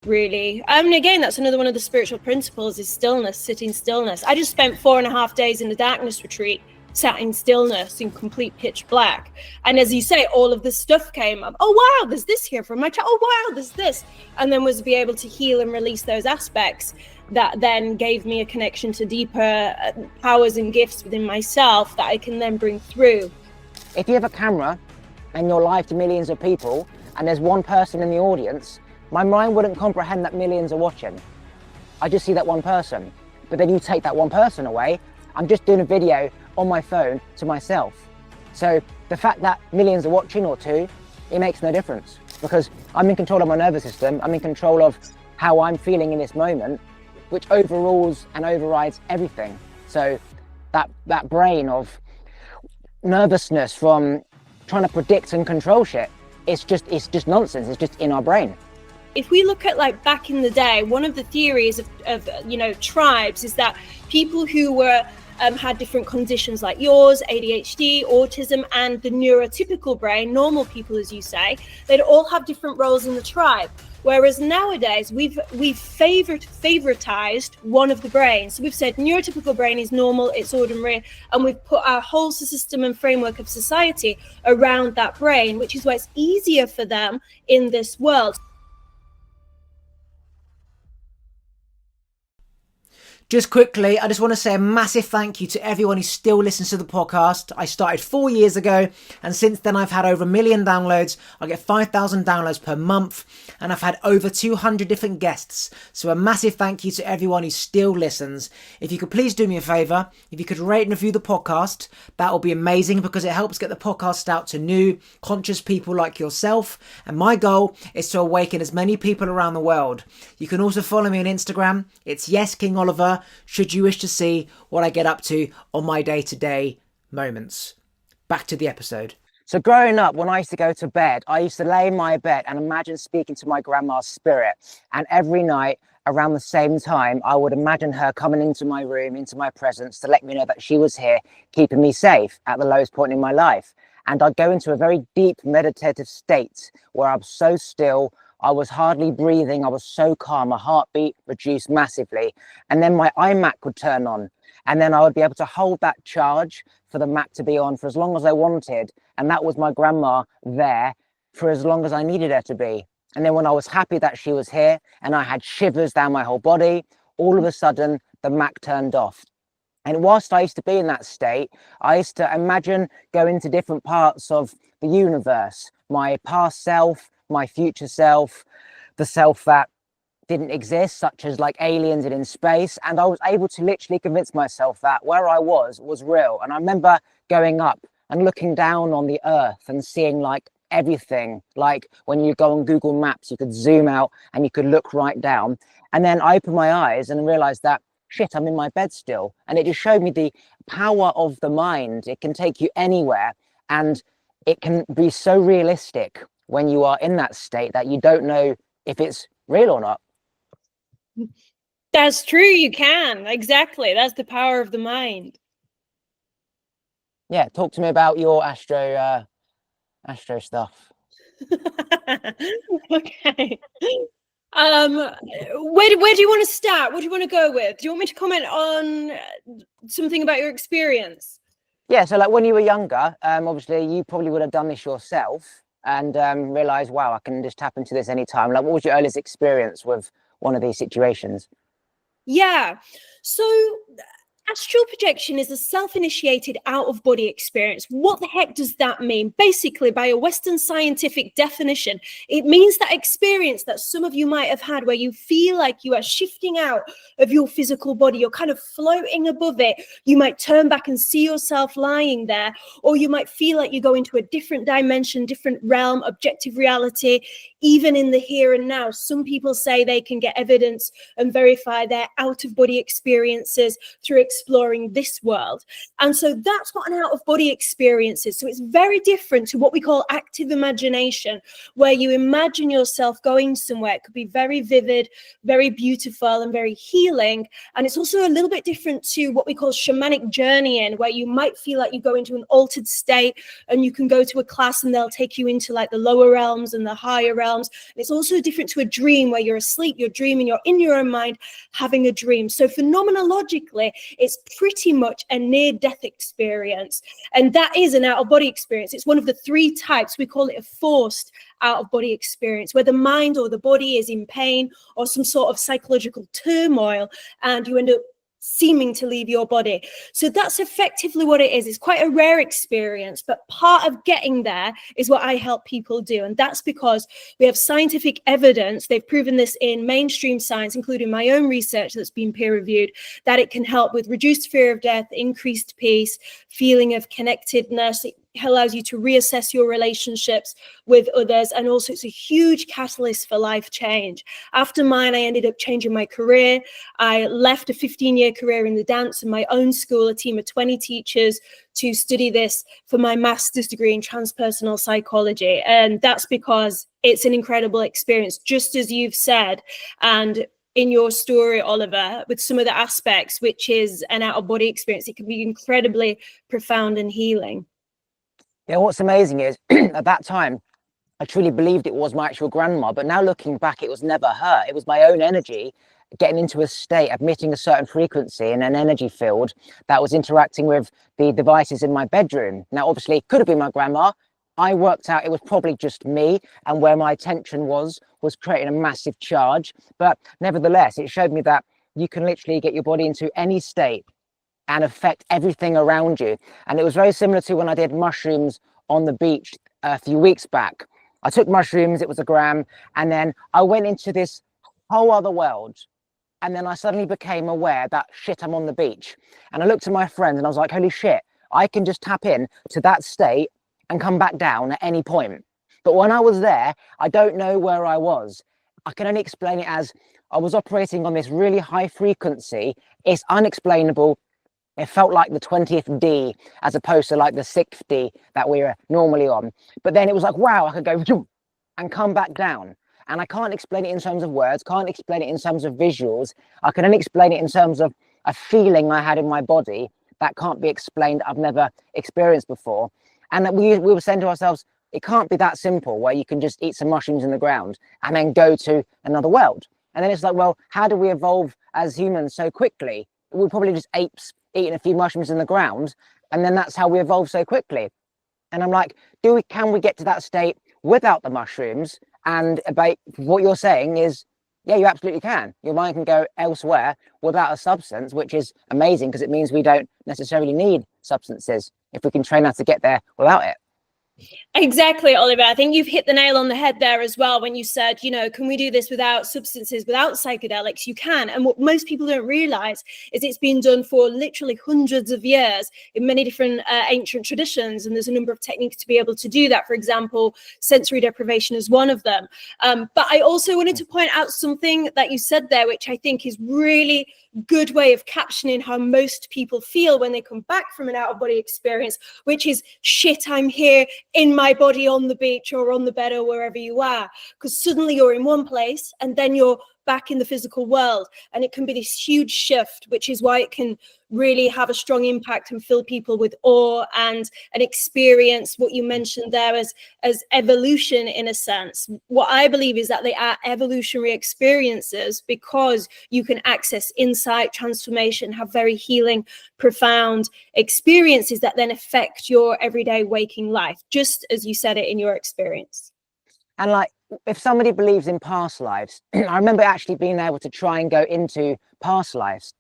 really. And again, that's another one of the spiritual principles, is stillness, sitting stillness. I just spent 4.5 days in a darkness retreat, sat in stillness in complete pitch black. And as you say, all of this stuff came up. Oh, wow, there's this here from my child. Oh, wow, there's this. And then was to be able to heal and release those aspects that then gave me a connection to deeper powers and gifts within myself that I can then bring through. If you have a camera and you're live to millions of people and there's one person in the audience, my mind wouldn't comprehend that millions are watching. I just see that one person. But then you take that one person away, I'm just doing a video on my phone to myself. So the fact that millions are watching, or two, it makes no difference, because I'm in control of my nervous system, I'm in control of how I'm feeling in this moment, which overrules and overrides everything. So that brain of nervousness from trying to predict and control shit, it's just nonsense. It's just in our brain. If we look at like back in the day, one of the theories of tribes is that people who were had different conditions like yours, ADHD, autism, and the neurotypical brain, normal people, as you say, they'd all have different roles in the tribe. Whereas nowadays we've favoritized one of the brains. So we've said neurotypical brain is normal, it's ordinary, and we've put our whole system and framework of society around that brain, which is why it's easier for them in this world. Just quickly, I just want to say a massive thank you to everyone who still listens to the podcast. I started 4 years ago, and since then I've had over 1 million downloads. I get 5,000 downloads per month, and I've had over 200 different guests. So a massive thank you to everyone who still listens. If you could please do me a favour, if you could rate and review the podcast, that will be amazing, because it helps get the podcast out to new, conscious people like yourself. And my goal is to awaken as many people around the world. You can also follow me on Instagram. It's YesKingOliver, should you wish to see what I get up to on my day-to-day moments. Back to the episode. So growing up, when I used to go to bed, I used to lay in my bed and imagine speaking to my grandma's spirit. And every night around the same time, I would imagine her coming into my room, into my presence, to let me know that she was here, keeping me safe at the lowest point in my life. And I'd go into a very deep meditative state where I'm so still, I was hardly breathing, I was so calm, my heartbeat reduced massively. And then my iMac would turn on, and then I would be able to hold that charge for the Mac to be on for as long as I wanted. And that was my grandma there for as long as I needed her to be. And then when I was happy that she was here and I had shivers down my whole body, all of a sudden the Mac turned off. And whilst I used to be in that state, I used to imagine going to different parts of the universe, my past self, my future self, the self that didn't exist, such as like aliens and in space. And I was able to literally convince myself that where I was real. And I remember going up and looking down on the earth and seeing like everything. Like when you go on Google Maps, you could zoom out and you could look right down. And then I opened my eyes and realized that, shit, I'm in my bed still. And it just showed me the power of the mind. It can take you anywhere, and it can be so realistic when you are in that state that you don't know if it's real or not. That's true, you can. Exactly. That's the power of the mind. Yeah, talk to me about your astro stuff. Okay. Where do you want to start? What do you want to go with? Do you want me to comment on something about your experience? Yeah, so like when you were younger, obviously you probably would have done this yourself and realized, wow, I can just tap into this anytime. Like, what was your earliest experience with one of these situations? Yeah, so astral projection is a self-initiated out-of-body experience. What the heck does that mean? Basically, by a Western scientific definition, it means that experience that some of you might have had where you feel like you are shifting out of your physical body. You're kind of floating above it. You might turn back and see yourself lying there, or you might feel like you go into a different dimension, different realm, objective reality, even in the here and now. Some people say they can get evidence and verify their out-of-body experiences through exploring this world. And so that's what an out-of-body experience is. So it's very different to what we call active imagination, where you imagine yourself going somewhere. It could be very vivid, very beautiful, and very healing. And it's also a little bit different to what we call shamanic journeying, where you might feel like you go into an altered state and you can go to a class and they'll take you into like the lower realms and the higher realms realms. And it's also different to a dream where you're asleep, you're dreaming, you're in your own mind having a dream. So phenomenologically, it's pretty much a near-death experience. And that is an out-of-body experience. It's one of the 3 types. We call it a forced out-of-body experience, where the mind or the body is in pain or some sort of psychological turmoil, and you end up seeming to leave your body. So that's effectively what it is. It's quite a rare experience, but part of getting there is what I help people do. And that's because we have scientific evidence. They've proven this in mainstream science, including my own research that's been peer reviewed, that it can help with reduced fear of death, increased peace, feeling of connectedness. It allows you to reassess your relationships with others, and also it's a huge catalyst for life change. After mine, I ended up changing my career. I left a 15-year career in the dance and my own school, a team of 20 teachers, to study this for my master's degree in transpersonal psychology. And that's because it's an incredible experience, just as you've said, and in your story, Oliver, with some of the aspects, which is an out-of-body experience. It can be incredibly profound and healing. Yeah, what's amazing is at that time, I truly believed it was my actual grandma, but now looking back, it was never her. It was my own energy getting into a state, emitting a certain frequency in an energy field that was interacting with the devices in my bedroom. Now, obviously, it could have been my grandma. I worked out it was probably just me, and where my attention was creating a massive charge. But nevertheless, it showed me that you can literally get your body into any state and affect everything around you. And it was very similar to when I did mushrooms on the beach a few weeks back. I took mushrooms, it was a gram, and then I went into this whole other world. And then I suddenly became aware that, shit, I'm on the beach. And I looked at my friend and I was like, holy shit, I can just tap in to that state and come back down at any point. But when I was there, I don't know where I was. I can only explain it as I was operating on this really high frequency. It's unexplainable. It felt like the 20th D as opposed to like the 6th D that we were normally on. But then it was like, wow, I could go and come back down. And I can't explain it in terms of words, can't explain it in terms of visuals. I can only explain it in terms of a feeling I had in my body that can't be explained, I've never experienced before. And that we were saying to ourselves, it can't be that simple where you can just eat some mushrooms in the ground and then go to another world. And then it's like, well, how do we evolve as humans so quickly? We're probably just apes eating a few mushrooms in the ground, and then that's how we evolve so quickly. And I'm like, can we get to that state without the mushrooms? And about what you're saying is, yeah, you absolutely can. Your mind can go elsewhere without a substance, which is amazing because it means we don't necessarily need substances if we can train how to get there without it. Exactly, Oliver. I think you've hit the nail on the head there as well when you said, can we do this without substances, without psychedelics? You can. And what most people don't realize is it's been done for literally hundreds of years in many different ancient traditions. And there's a number of techniques to be able to do that. For example, sensory deprivation is one of them. But I also wanted to point out something that you said there, which I think is really good way of captioning how most people feel when they come back from an out-of-body experience, which is, shit, I'm here in my body on the beach or on the bed or wherever you are, because suddenly you're in one place and then you're back in the physical world, and it can be this huge shift, which is why it can really have a strong impact and fill people with awe and an experience what you mentioned there as evolution. In a sense, what I believe is that they are evolutionary experiences because you can access insight, transformation, have very healing, profound experiences that then affect your everyday waking life, just as you said it in your experience. And like, if somebody believes in past lives, I remember actually being able to try and go into past lives.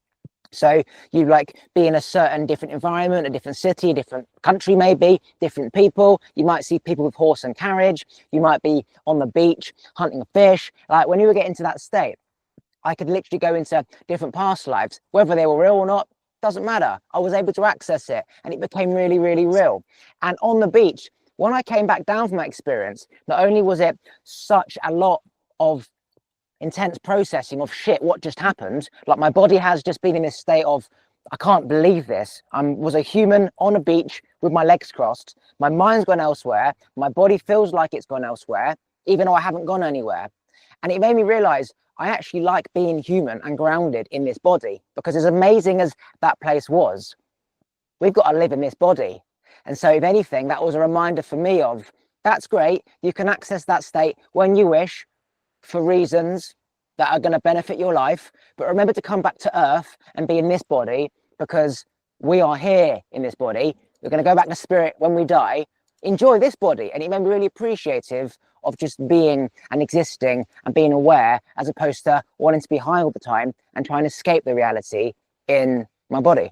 So you like be in a certain different environment, a different city, a different country, maybe different people. You might see people with horse and carriage. You might be on the beach hunting fish. Like when you were getting to that state, I could literally go into different past lives, whether they were real or not, doesn't matter. I was able to access it and it became really, really real. And on the beach, when I came back down from that experience, not only was it such a lot of intense processing of shit, what just happened? Like my body has just been in this state of, I can't believe this. I was a human on a beach with my legs crossed. My mind's gone elsewhere. My body feels like it's gone elsewhere, even though I haven't gone anywhere. And it made me realize I actually like being human and grounded in this body, because as amazing as that place was, we've got to live in this body. And so if anything, that was a reminder for me of, That's great. You can access that state when you wish for reasons that are going to benefit your life. But remember to come back to earth and be in this body, because we are here in this body. We're going to go back to spirit when we die. Enjoy this body and remember, really appreciative of just being and existing and being aware, as opposed to wanting to be high all the time and trying to escape the reality in my body.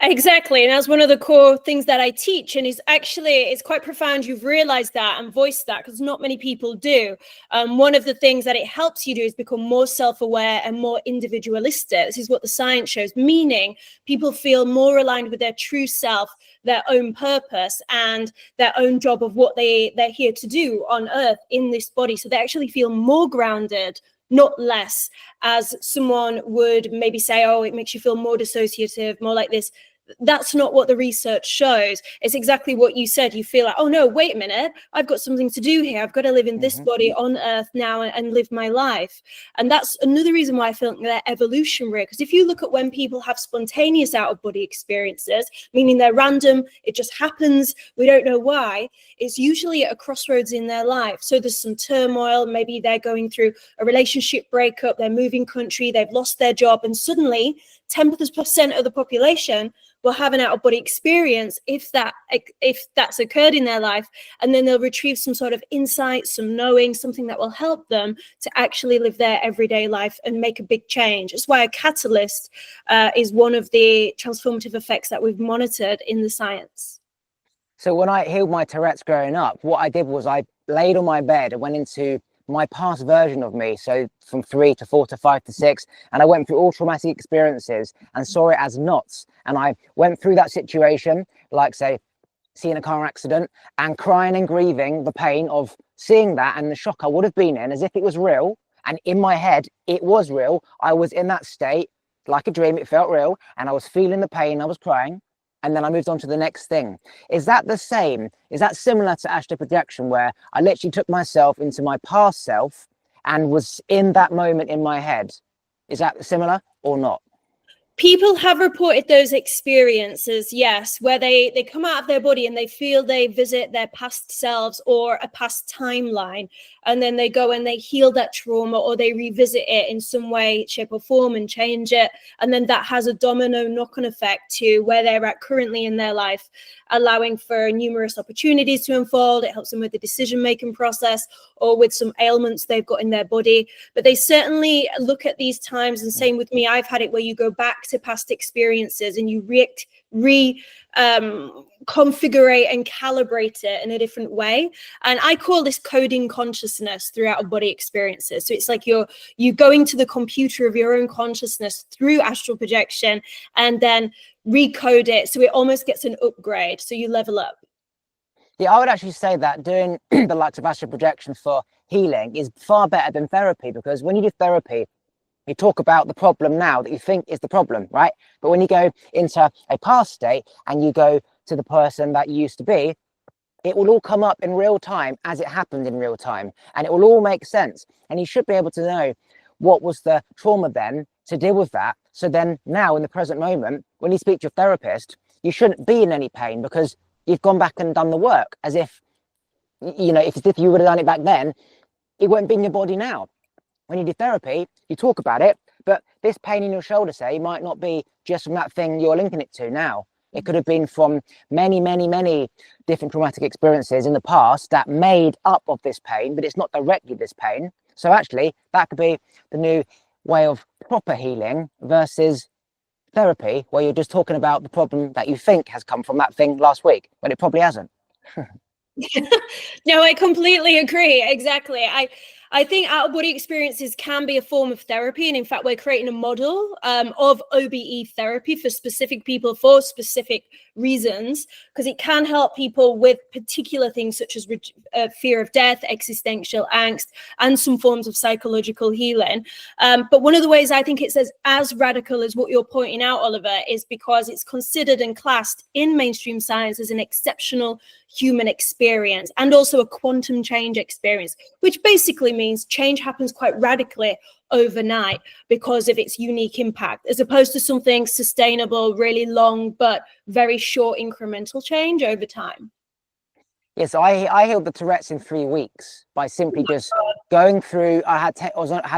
Exactly. And that's one of the core things that I teach. And it's quite profound. You've realized that and voiced that, because not many people do. One of the things that it helps you do is become more self-aware and more individualistic. This is what the science shows, meaning people feel more aligned with their true self, their own purpose, and their own job of what they're here to do on earth in this body. So they actually feel more grounded, not less, as someone would maybe say, oh, it makes you feel more dissociative, more like this. That's not what the research shows. It's exactly what you said. You feel like, oh no, wait a minute, I've got something to do here. I've got to live in this body on earth now and live my life. And that's another reason why I feel like they're evolutionary. Because if you look at when people have spontaneous out of body experiences, meaning they're random, it just happens, we don't know why, it's usually at a crossroads in their life. So there's some turmoil, maybe they're going through a relationship breakup, they're moving country, they've lost their job, and suddenly 10% of the population will have an out-of-body experience if that's occurred in their life, and then they'll retrieve some sort of insight, some knowing, something that will help them to actually live their everyday life and make a big change. That's why a catalyst is one of the transformative effects that we've monitored in the science. So when I healed my Tourette's growing up, what I did was I laid on my bed and went into my past version of me, so from 3 to 4 to 5 to 6, and I went through all traumatic experiences and saw it as knots. And I went through that situation, like say seeing a car accident and crying and grieving the pain of seeing that and the shock I would have been in, as if it was real. And in my head it was real. I was in that state like a dream. It felt real, and I was feeling the pain, I was crying, and then I moved on to the next thing. Is that the same? Is that similar to astral projection, where I literally took myself into my past self and was in that moment in my head? Is that similar or not? People have reported those experiences, yes, where they come out of their body and they feel they visit their past selves or a past timeline, and then they go and they heal that trauma, or they revisit it in some way, shape or form, and change it. And then that has a domino knock-on effect to where they're at currently in their life, allowing for numerous opportunities to unfold. It helps them with the decision-making process or with some ailments they've got in their body. But they certainly look at these times, and same with me, I've had it where you go back to past experiences and you configure and calibrate it in a different way. And I call this coding consciousness throughout body experiences. So it's like you going to the computer of your own consciousness through astral projection and then recode it, so it almost gets an upgrade, so you level up. Yeah, I would actually say that doing the likes of astral projection for healing is far better than therapy, because when you do therapy, you talk about the problem now that you think is the problem, right? But when you go into a past state and you go to the person that you used to be, it will all come up in real time as it happened in real time, and it will all make sense. And you should be able to know what was the trauma then to deal with that. So then now in the present moment, when you speak to your therapist, you shouldn't be in any pain because you've gone back and done the work, as if, you know, if you would have done it back then, it won't be in your body now. When you do therapy, you talk about it, but this pain in your shoulder, say, might not be just from that thing you're linking it to now. It could have been from many, many, many different traumatic experiences in the past that made up of this pain, but it's not directly this pain. So actually, that could be the new way of proper healing versus therapy, where you're just talking about the problem that you think has come from that thing last week, when it probably hasn't. No, I completely agree. Exactly. I think out-of-body experiences can be a form of therapy. And in fact, we're creating a model of OBE therapy for specific people for specific reasons, because it can help people with particular things such as fear of death, existential angst, and some forms of psychological healing. But one of the ways I think it's as radical as what you're pointing out, Oliver, is because it's considered and classed in mainstream science as an exceptional human experience and also a quantum change experience, which basically means change happens quite radically overnight because of its unique impact, as opposed to something sustainable, really long, but very short incremental change over time. Yes, I healed the Tourette's in 3 weeks by simply just going through. I had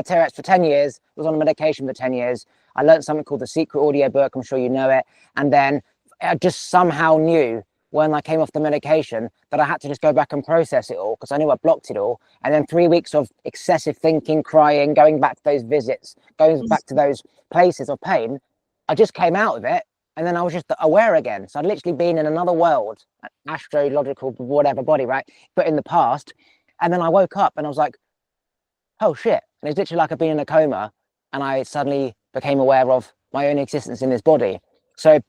Tourette's for 10 years, was on a medication for 10 years. I learned something called the Secret audio book. I'm sure you know it. And then I just somehow knew when I came off the medication that I had to just go back and process it all because I knew I blocked it all. And then 3 weeks of excessive thinking, crying, going back to those visits, going back to those places of pain, I just came out of it. And then I was just aware again. So I'd literally been in another world, astrological, whatever body, right? But in the past. And then I woke up and I was like, oh shit. And it's literally like I've been in a coma and I suddenly became aware of my own existence in this body. So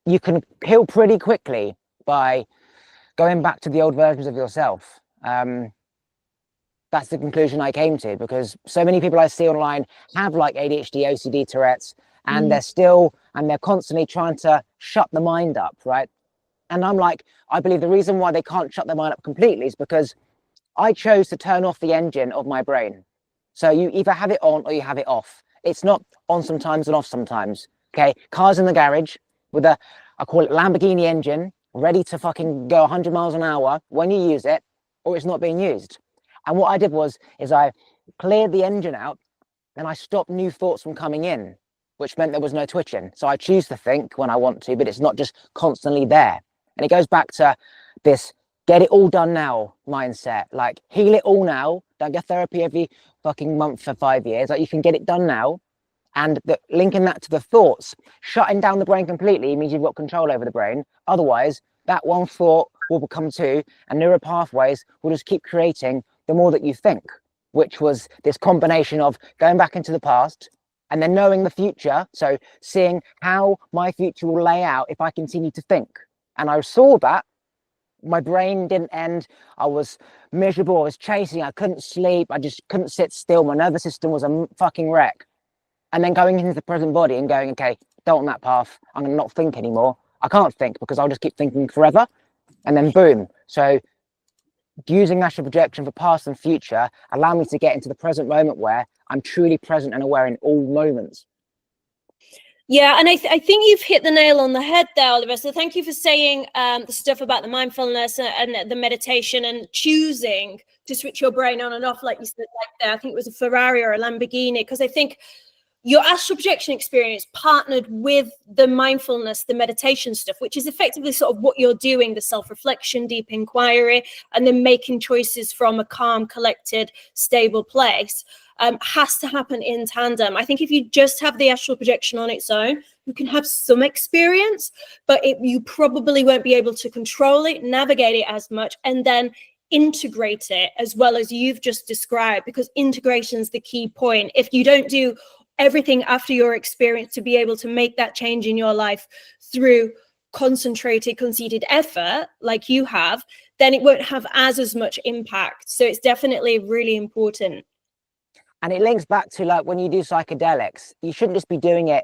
you can heal pretty quickly by going back to the old versions of yourself. That's the conclusion I came to, because so many people I see online have like ADHD, OCD, Tourette's, and they're constantly trying to shut the mind up, right? And I'm like, I believe the reason why they can't shut their mind up completely is because I chose to turn off the engine of my brain. So you either have it on or you have it off. It's not on sometimes and off sometimes. Okay, cars in the garage with I call it Lamborghini engine, ready to fucking go 100 miles an hour when you use it, or it's not being used. And what I did is I cleared the engine out and I stopped new thoughts from coming in, which meant there was no twitching. So I choose to think when I want to, but it's not just constantly there. And it goes back to this get it all done now mindset, like heal it all now. Don't get therapy every fucking month for 5 years. Like you can get it done now. And linking that to the thoughts, shutting down the brain completely means you've got control over the brain. Otherwise, that one thought will become two, and neural pathways will just keep creating the more that you think, which was this combination of going back into the past and then knowing the future. So seeing how my future will lay out if I continue to think. And I saw that my brain didn't end. I was miserable. I was chasing. I couldn't sleep. I just couldn't sit still. My nervous system was a fucking wreck. And then going into the present body and going, okay, don't on that path. I'm going to not think anymore. I can't think because I'll just keep thinking forever. And then boom. So using astral projection for past and future allow me to get into the present moment where I'm truly present and aware in all moments. Yeah, and I think you've hit the nail on the head there, Oliver. So thank you for saying the stuff about the mindfulness and the meditation and choosing to switch your brain on and off, like you said, like there. I think it was a Ferrari or a Lamborghini, because I think your astral projection experience partnered with the mindfulness, the meditation stuff, which is effectively sort of what you're doing, the self-reflection, deep inquiry, and then making choices from a calm, collected, stable place, has to happen in tandem. I think if you just have the astral projection on its own, you can have some experience, but you probably won't be able to control it, navigate it as much, and then integrate it as well as you've just described, because integration is the key point. If you don't do everything after your experience to be able to make that change in your life through concentrated, conceited effort like you have, then it won't have as much impact. So it's definitely really important. And it links back to like when you do psychedelics, you shouldn't just be doing it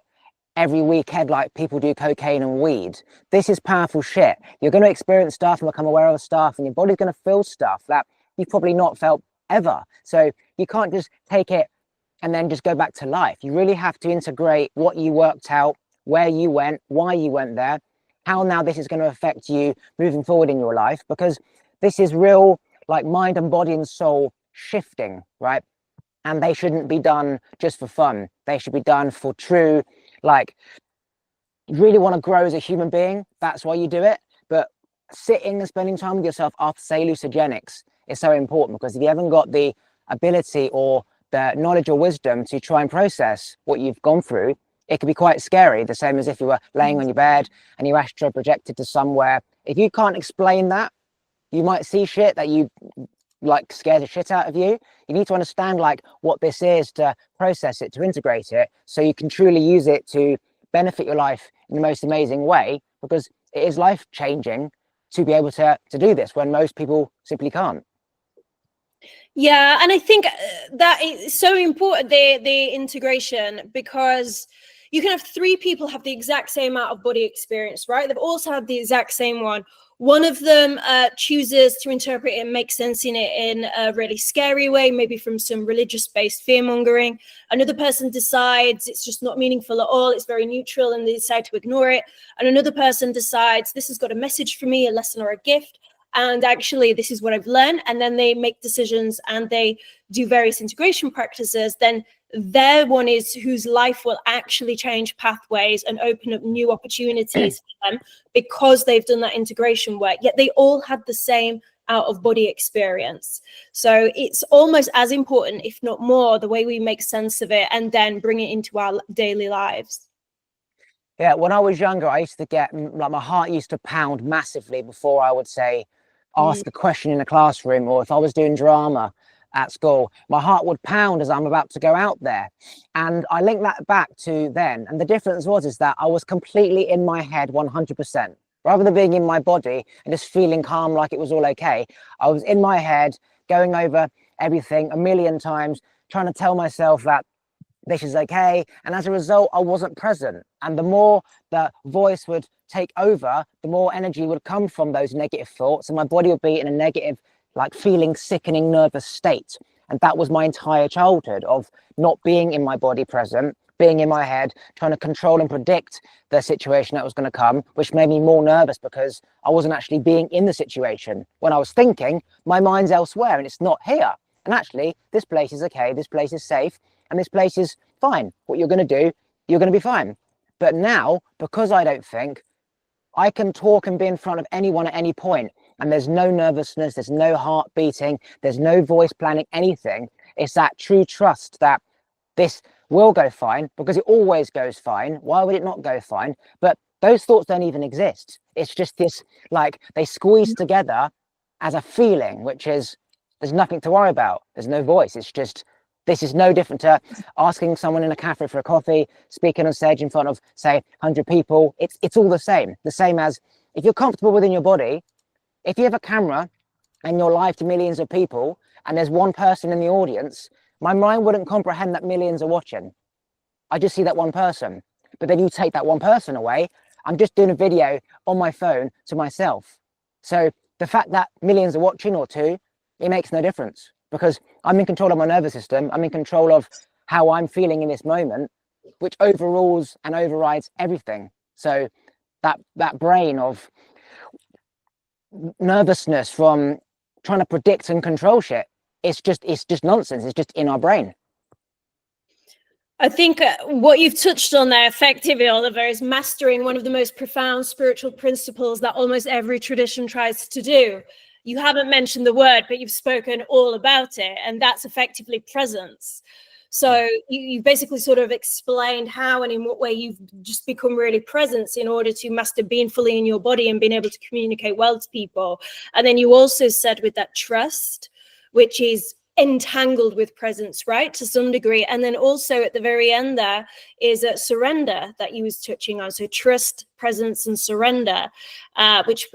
every weekend like people do cocaine and weed. This is powerful shit. You're going to experience stuff and become aware of stuff, and your body's going to feel stuff that you've probably not felt ever. So you can't just take it and then just go back to life. You really have to integrate what you worked out, where you went, why you went there, how now this is going to affect you moving forward in your life, because this is real, like mind and body and soul shifting, right? And they shouldn't be done just for fun. They should be done for true, like, you really want to grow as a human being. That's why you do it. But sitting and spending time with yourself after, say, hallucinogenics is so important, because if you haven't got the ability or the knowledge or wisdom to try and process what you've gone through, it could be quite scary. The same as if you were laying on your bed and you astral projected to somewhere. If you can't explain that, you might see shit that you like scare the shit out of you. You need to understand like what this is to process it, to integrate it, so you can truly use it to benefit your life in the most amazing way, because it is life changing to be able to do this when most people simply can't. Yeah, and I think that is so important, the integration, because you can have three people have the exact same amount of body experience, right? They've also had the exact same one. One of them chooses to interpret it and make sense in it in a really scary way, maybe from some religious-based fear-mongering. Another person decides it's just not meaningful at all, it's very neutral, and they decide to ignore it. And another person decides this has got a message for me, a lesson or a gift. and actually this is what I've learned, and then they make decisions and they do various integration practices, then their one is whose life will actually change pathways and open up new opportunities for them because they've done that integration work. Yet they all had the same out of body experience. So it's almost as important, if not more, the way we make sense of it and then bring it into our daily lives. Yeah, when I was younger, I used to get, like, my heart used to pound massively before I would say, ask a question in a classroom, or if I was doing drama at school, my heart would pound as I'm about to go out there. And I link that back to then. And the difference is that I was completely in my head 100%. Rather than being in my body and just feeling calm like it was all okay, I was in my head going over everything a million times, trying to tell myself that this is okay. And as a result, I wasn't present. And the more the voice would take over, the more energy would come from those negative thoughts, and my body would be in a negative, like, feeling sickening, nervous state. And that was my entire childhood, of not being in my body present, being in my head, trying to control and predict the situation that was going to come, which made me more nervous because I wasn't actually being in the situation. When I was thinking, my mind's elsewhere and it's not here. And actually, this place is okay, this place is safe, and this place is fine. What you're going to do, you're going to be fine. But now, because I don't think, I can talk and be in front of anyone at any point, and there's no nervousness, there's no heart beating, there's no voice planning, anything. It's that true trust that this will go fine, because it always goes fine. Why would it not go fine? But those thoughts don't even exist. It's just this, like, they squeeze together as a feeling, which is, there's nothing to worry about. There's no voice. It's just, this is no different to asking someone in a cafe for a coffee, speaking on stage in front of, say, 100 people. It's all the same as if you're comfortable within your body. If you have a camera and you're live to millions of people and there's one person in the audience, my mind wouldn't comprehend that millions are watching. I just see that one person. But then you take that one person away, I'm just doing a video on my phone to myself. So the fact that millions are watching, or two, it makes no difference, because I'm in control of my nervous system. I'm in control of how I'm feeling in this moment, which overrules and overrides everything. So that brain of nervousness from trying to predict and control shit, it's just nonsense. It's just in our brain. I think what you've touched on there effectively, Oliver, is mastering one of the most profound spiritual principles that almost every tradition tries to do. You haven't mentioned the word, but you've spoken all about it, and that's effectively presence. So you basically sort of explained how and in what way you've just become really present in order to master being fully in your body and being able to communicate well to people. And then you also said with that trust, which is entangled with presence, right, to some degree. And then also at the very end there is a surrender that you was touching on. So trust, presence, and surrender, which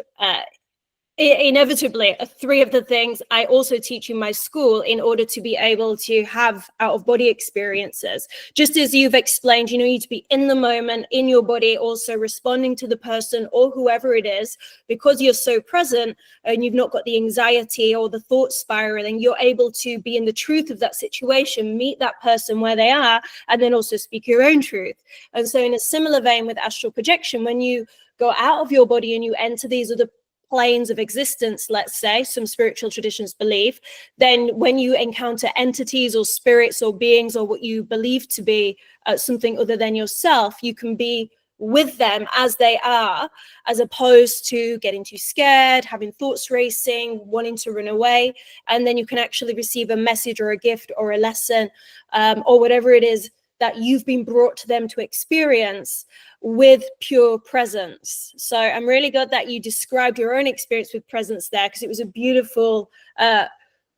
inevitably are three of the things I also teach in my school in order to be able to have out-of-body experiences. Just as you've explained, you need to be in the moment, in your body, also responding to the person or whoever it is, because you're so present and you've not got the anxiety or the thought spiraling, you're able to be in the truth of that situation, meet that person where they are, and then also speak your own truth. And so in a similar vein with astral projection, when you go out of your body and you enter these other planes of existence, let's say, some spiritual traditions believe, then when you encounter entities or spirits or beings or what you believe to be something other than yourself, you can be with them as they are, as opposed to getting too scared, having thoughts racing, wanting to run away. And then you can actually receive a message or a gift or a lesson or whatever it is that you've been brought to them to experience with pure presence. So I'm really glad that you described your own experience with presence there, because it was a beautiful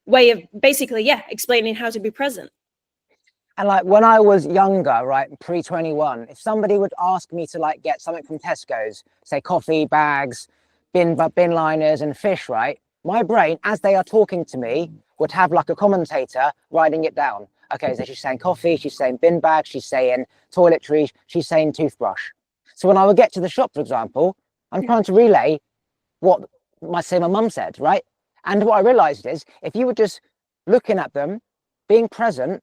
way of basically, explaining how to be present. And like when I was younger, right, pre-21, if somebody would ask me to like get something from Tesco's, say coffee, bags, bin liners and fish, right, my brain, as they are talking to me, would have like a commentator writing it down. Okay, so she's saying coffee, she's saying bin bag, she's saying toiletries, she's saying toothbrush. So when I would get to the shop, for example, I'm trying to relay what my mum said, right? And what I realized is if you were just looking at them, being present,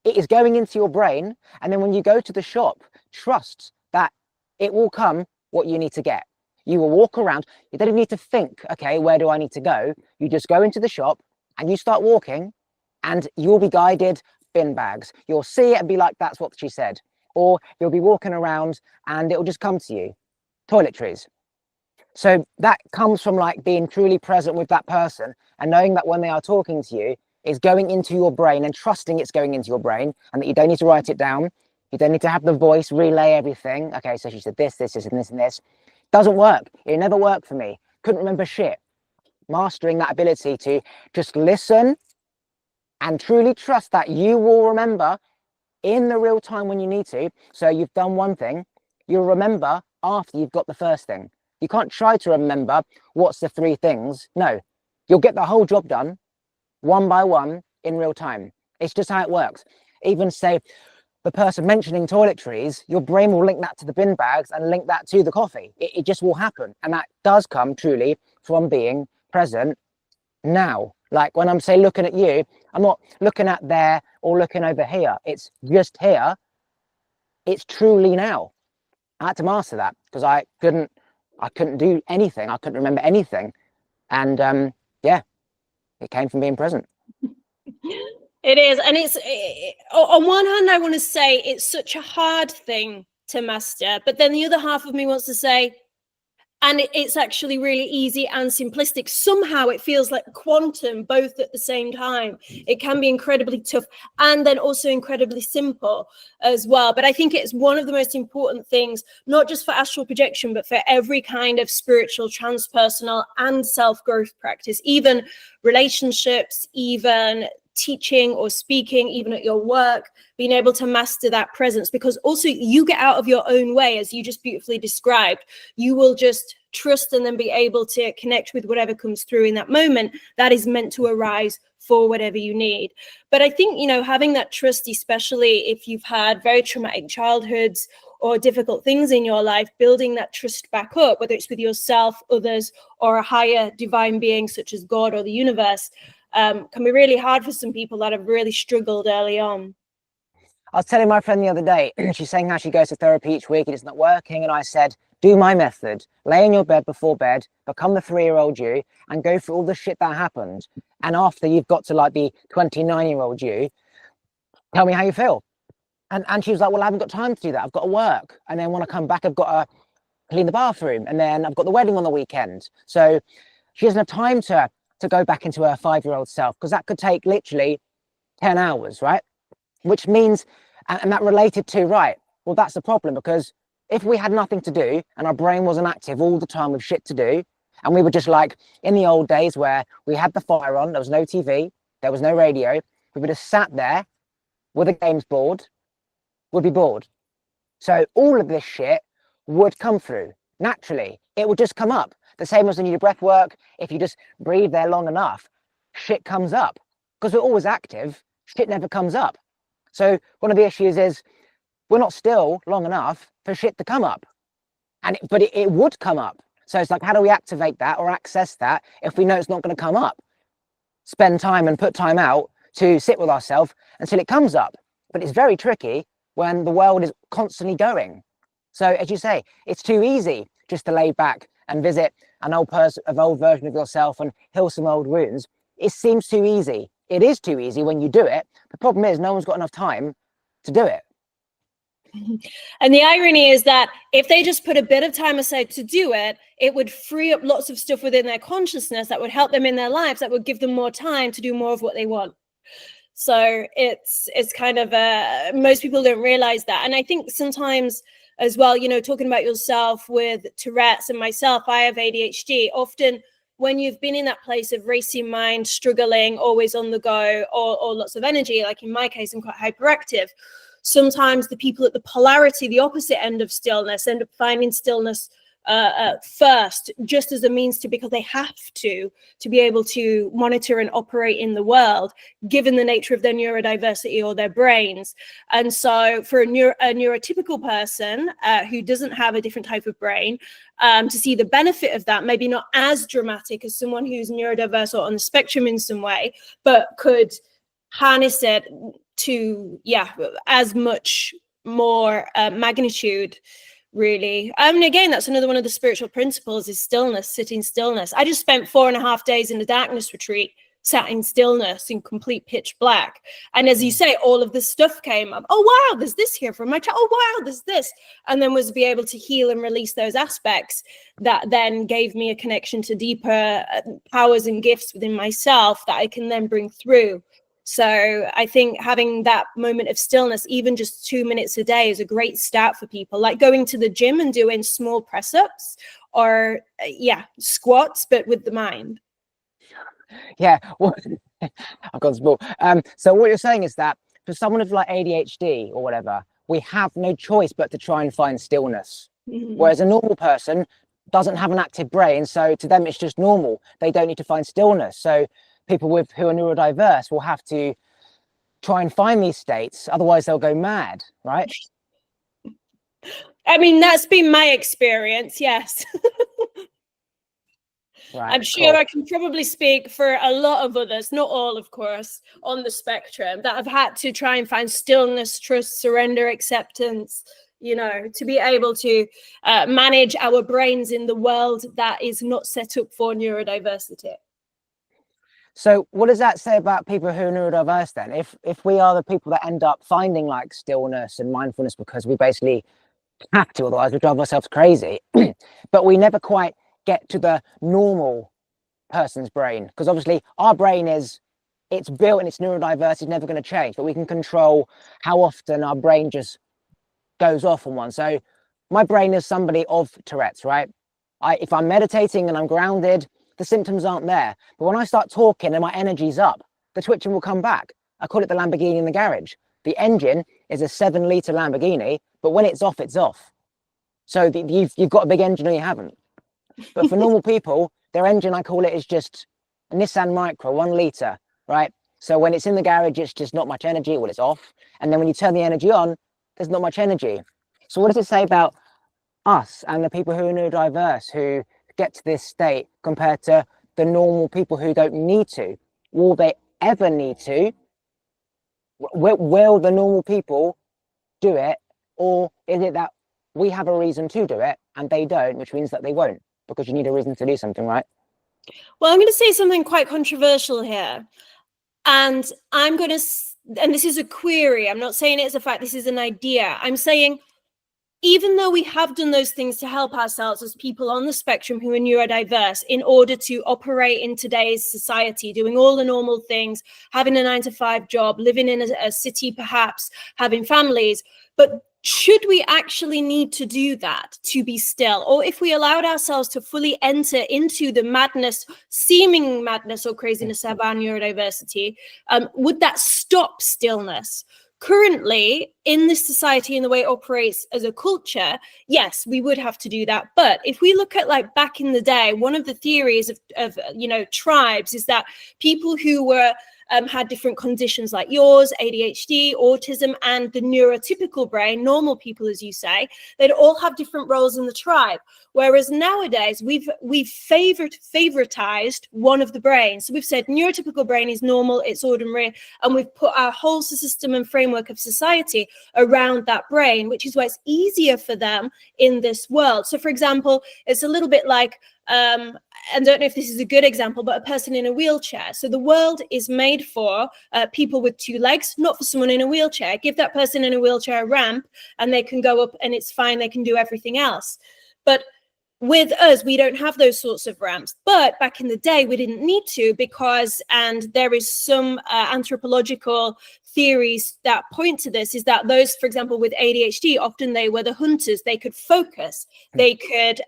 it is going into your brain. And then when you go to the shop, trust that it will come what you need to get. You will walk around. You don't even need to think, okay, where do I need to go? You just go into the shop and you start walking, and you'll be guided bin bags. You'll see it and be like, that's what she said. Or you'll be walking around and it'll just come to you. Toiletries. So that comes from like being truly present with that person and knowing that when they are talking to you, it's going into your brain and trusting it's going into your brain, and that you don't need to write it down. You don't need to have the voice relay everything. Okay, so she said this, this, this, and this, and this. Doesn't work. It never worked for me. Couldn't remember shit. Mastering that ability to just listen and truly trust that you will remember in the real time when you need to. So you've done one thing, you'll remember after you've got the first thing. You can't try to remember what's the 3 things. No, you'll get the whole job done one by one in real time. It's just how it works. Even say the person mentioning toiletries, your brain will link that to the bin bags and link that to the coffee. It just will happen. And that does come truly from being present now. Like when I'm say looking at you, I'm not looking at there or looking over here. It's just here. It's truly now. I had to master that because I couldn't do anything. I couldn't remember anything. And yeah, it came from being present. It is. And on one hand, I want to say it's such a hard thing to master, but then the other half of me wants to say, and it's actually really easy and simplistic. Somehow it feels like quantum, both at the same time. It can be incredibly tough and then also incredibly simple as well. But I think it's one of the most important things, not just for astral projection, but for every kind of spiritual, transpersonal and self-growth practice, even relationships, even teaching or speaking, even at your work, being able to master that presence, because also you get out of your own way, as you just beautifully described. You will just trust and then be able to connect with whatever comes through in that moment that is meant to arise for whatever you need. But I think, you know, having that trust, especially if you've had very traumatic childhoods or difficult things in your life, building that trust back up, whether it's with yourself, others, or a higher divine being such as God or the universe, can be really hard for some people that have really struggled early on. I was telling my friend the other day, she's saying how she goes to therapy each week and it's not working. And I said, do my method, lay in your bed before bed, become the 3-year-old you and go through all the shit that happened. And after you've got to like the 29-year-old you, tell me how you feel. And she was like, well, I haven't got time to do that. I've got to work. And then when I come back, I've got to clean the bathroom. And then I've got the wedding on the weekend. So she doesn't have time to go back into her 5-year-old self, because that could take literally 10 hours, right? Which means, and that related to, right, well, that's the problem, because if we had nothing to do and our brain wasn't active all the time with shit to do, and we were just like in the old days where we had the fire on, there was no TV, there was no radio, we would have sat there with a games board, would be bored. So all of this shit would come through naturally. It would just come up. The same as when you do breath work, if you just breathe there long enough, shit comes up. Because we're always active, shit never comes up. So one of the issues is we're not still long enough for shit to come up. But it would come up. So it's like, how do we activate that or access that if we know it's not going to come up? Spend time and put time out to sit with ourselves until it comes up. But it's very tricky when the world is constantly going. So as you say, it's too easy just to lay back and visit an old version of yourself and heal some old wounds. It seems too easy. It is too easy when you do it. The problem is no one's got enough time to do it. And the irony is that if they just put a bit of time aside to do it, it would free up lots of stuff within their consciousness that would help them in their lives, that would give them more time to do more of what they want. So it's kind of most people don't realize that. And I think sometimes as well, you know, talking about yourself with Tourette's and myself, I have ADHD. Often when you've been in that place of racing mind, struggling, always on the go, or lots of energy, like in my case, I'm quite hyperactive. Sometimes the people at the polarity, the opposite end of stillness, end up finding stillness first, just as a means to, because they have to be able to monitor and operate in the world, given the nature of their neurodiversity or their brains. And so for a neurotypical person who doesn't have a different type of brain, to see the benefit of that, maybe not as dramatic as someone who's neurodiverse or on the spectrum in some way, but could harness it to, as much more magnitude really. And again, that's another one of the spiritual principles is stillness, sitting stillness. I just spent 4.5 days in a darkness retreat, sat in stillness in complete pitch black. And as you say, all of this stuff came up. Oh, wow, there's this here from my child. Oh, wow, there's this. And then was be able to heal and release those aspects that then gave me a connection to deeper powers and gifts within myself that I can then bring through. So I think having that moment of stillness, even just 2 minutes a day, is a great start for people, like going to the gym and doing small press-ups or squats, but with the mind. Yeah, well, I've gone small. So what you're saying is that for someone with like ADHD or whatever, we have no choice but to try and find stillness. Whereas a normal person doesn't have an active brain, so to them it's just normal. They don't need to find stillness. So people who are neurodiverse will have to try and find these states, otherwise they'll go mad, right? I mean, that's been my experience, yes. Right, I'm sure cool. I can probably speak for a lot of others, not all, of course, on the spectrum that have had to try and find stillness, trust, surrender, acceptance, you know, to be able to manage our brains in the world that is not set up for neurodiversity. So what does that say about people who are neurodiverse then? If we are the people that end up finding like stillness and mindfulness because we basically have to, otherwise we drive ourselves crazy, but we never quite get to the normal person's brain, because obviously our brain it's built and it's neurodiverse, it's never going to change, but we can control how often our brain just goes off on one. So my brain is somebody of Tourette's, right? If I'm meditating and I'm grounded, the symptoms aren't there. But when I start talking and my energy's up, the twitching will come back. I call it the Lamborghini in the garage. The engine is a 7-litre Lamborghini, but when it's off, it's off. So you've got a big engine or you haven't. But for normal people, their engine, I call it, is just a Nissan Micra, 1 litre, right? So when it's in the garage, it's just not much energy. Well, it's off. And then when you turn the energy on, there's not much energy. So what does it say about us and the people who are neurodiverse, who get to this state compared to the normal people who don't need to? Will they ever need to? Will the normal people do it? Or is it that we have a reason to do it and they don't, which means that they won't, because you need a reason to do something, right? Well, I'm going to say something quite controversial here. And and this is a query. I'm not saying it as a fact. This is an idea. I'm saying, even though we have done those things to help ourselves as people on the spectrum who are neurodiverse in order to operate in today's society, doing all the normal things, having a 9-to-5 job, living in a city, perhaps having families, but should we actually need to do that to be still? Or if we allowed ourselves to fully enter into the madness, seeming madness or craziness of our neurodiversity, would that stop stillness? Currently, in this society and the way it operates as a culture, yes, we would have to do that. But if we look at like back in the day, one of the theories of tribes is that people who were had different conditions like yours, ADHD, autism, and the neurotypical brain, normal people, as you say, they'd all have different roles in the tribe. Whereas nowadays we've favoritized one of the brains. So we've said neurotypical brain is normal, it's ordinary, and we've put our whole system and framework of society around that brain, which is why it's easier for them in this world. So for example, it's a little bit like, I don't know if this is a good example, but a person in a wheelchair. So the world is made for people with 2 legs, not for someone in a wheelchair. Give that person in a wheelchair a ramp and they can go up and it's fine. They can do everything else. But with us, we don't have those sorts of ramps. But back in the day, we didn't need to and there is some anthropological theories that point to this, is that those, for example, with ADHD, often they were the hunters. They could focus. They could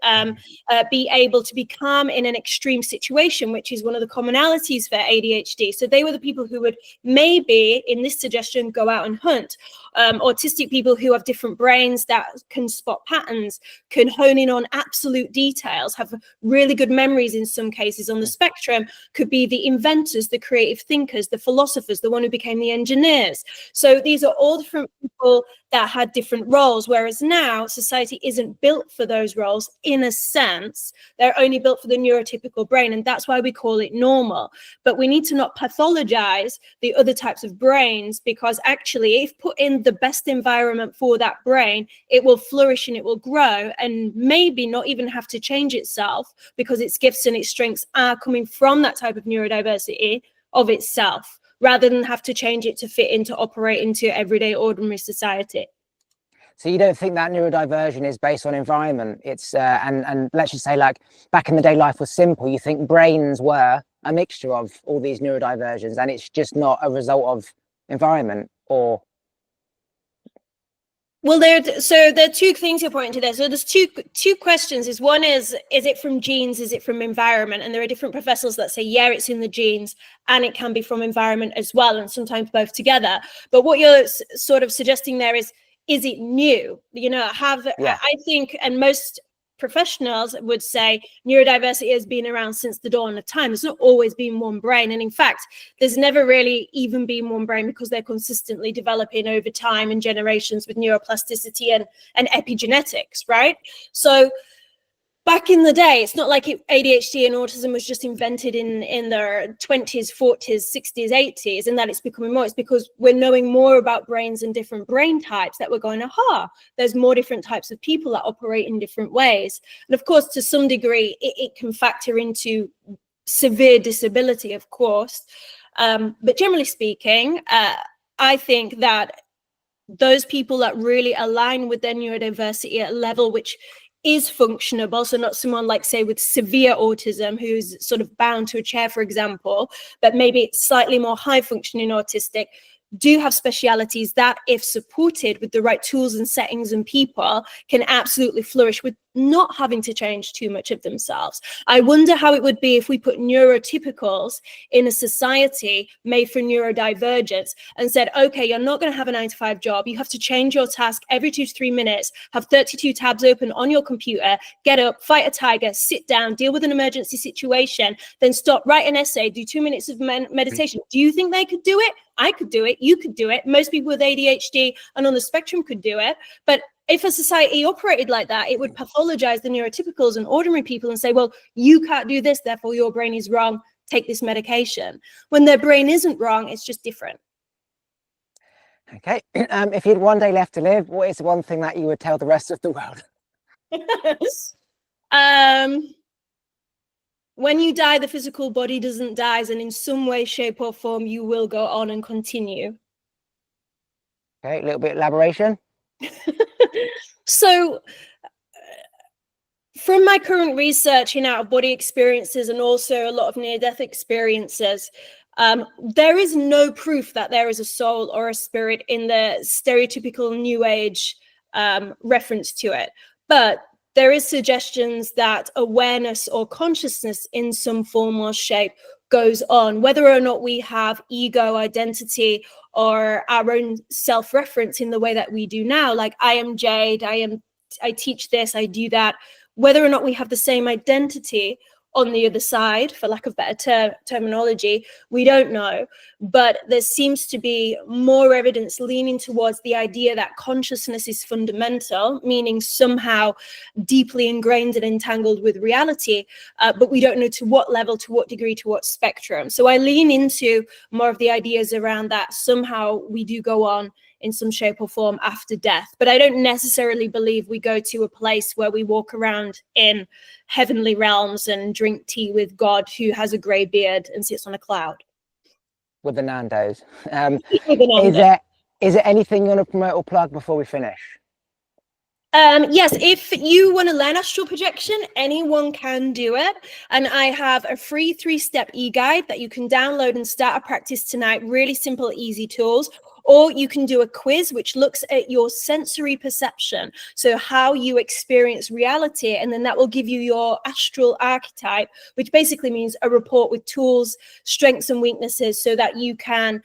be able to be calm in an extreme situation, which is one of the commonalities for ADHD. So they were the people who would maybe, in this suggestion, go out and hunt. Autistic people who have different brains that can spot patterns, can hone in on absolute details, have really good memories in some cases on the spectrum, could be the inventors, the creative thinkers, the philosophers, the one who became the engineer, engineers. So these are all different people that had different roles, whereas now society isn't built for those roles in a sense. They're only built for the neurotypical brain, and that's why we call it normal. But we need to not pathologize the other types of brains, because actually if put in the best environment for that brain, it will flourish and it will grow, and maybe not even have to change itself, because its gifts and its strengths are coming from that type of neurodiversity of itself, rather than have to change it to fit into operate into everyday ordinary society. So you don't think that neurodiversion is based on environment? It's and let's just say, like, back in the day life was simple. You think brains were a mixture of all these neurodiversions, and it's just not a result of environment? Or well, there are two things you're pointing to there. So there's two questions. One is it from genes? Is it from environment? And there are different professors that say, yeah, it's in the genes, and it can be from environment as well, and sometimes both together. But what you're sort of suggesting there is it new? You know, I think, and most professionals would say neurodiversity has been around since the dawn of time. There's not always been one brain. And in fact, there's never really even been one brain, because they're consistently developing over time and generations with neuroplasticity and epigenetics, right? So back in the day, it's not like ADHD and autism was just invented in their 20s, 40s, 60s, 80s, and that it's becoming more. It's because we're knowing more about brains and different brain types that we're going, aha, there's more different types of people that operate in different ways. And of course, to some degree, it can factor into severe disability, of course. But generally speaking, I think that those people that really align with their neurodiversity at a level which is functionable, so not someone like, say, with severe autism who's sort of bound to a chair, for example, but maybe slightly more high functioning autistic, do have specialities that, if supported with the right tools and settings and people, can absolutely flourish with not having to change too much of themselves. I wonder how it would be if we put neurotypicals in a society made for neurodivergence and said, okay, you're not going to have a 9-to-5 job. You have to change your task every 2 to 3 minutes, have 32 tabs open on your computer, get up, fight a tiger, sit down, deal with an emergency situation, then stop, write an essay, do 2 minutes of meditation. Do you think they could do it? I could do it. You could do it. Most people with ADHD and on the spectrum could do it. But if a society operated like that, it would pathologize the neurotypicals and ordinary people and say, well, you can't do this, therefore your brain is wrong, take this medication. When their brain isn't wrong, it's just different. okay, if you had one day left to live, what is the one thing that you would tell the rest of the world? When you die, the physical body doesn't die, and in some way, shape or form, you will go on and continue. Okay, a little bit of elaboration. So from my current research in out-of-body experiences and also a lot of near-death experiences, there is no proof that there is a soul or a spirit in the stereotypical New Age reference to it. But there is suggestions that awareness or consciousness in some form or shape goes on, whether or not we have ego, identity, or our own self-reference in the way that we do now. Like, I am Jade, I teach this, I do that. Whether or not we have the same identity on the other side, for lack of better terminology, we don't know. But there seems to be more evidence leaning towards the idea that consciousness is fundamental, meaning somehow deeply ingrained and entangled with reality, but we don't know to what level, to what degree, to what spectrum. So I lean into more of the ideas around that somehow we do go on in some shape or form after death. But I don't necessarily believe we go to a place where we walk around in heavenly realms and drink tea with God, who has a grey beard and sits on a cloud. With the Nando's. With the Nando's. Is there anything you want to promote or plug before we finish? Yes, if you want to learn astral projection, anyone can do it. And I have a free 3-step e-guide that you can download and start a practice tonight. Really simple, easy tools. Or you can do a quiz which looks at your sensory perception, so how you experience reality, and then that will give you your astral archetype, which basically means a report with tools, strengths and weaknesses, so that you can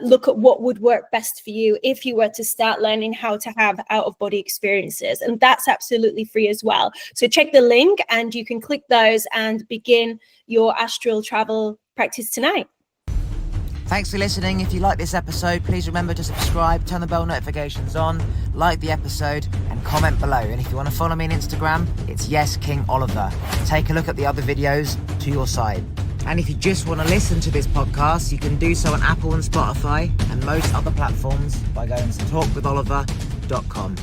look at what would work best for you if you were to start learning how to have out-of-body experiences. And that's absolutely free as well. So check the link and you can click those and begin your astral travel practice tonight. Thanks for listening. If you like this episode, please remember to subscribe, turn the bell notifications on, like the episode, and comment below. And if you want to follow me on Instagram, it's YesKingOliver. Take a look at the other videos to your side. And if you just want to listen to this podcast, you can do so on Apple and Spotify and most other platforms by going to talkwitholiver.com.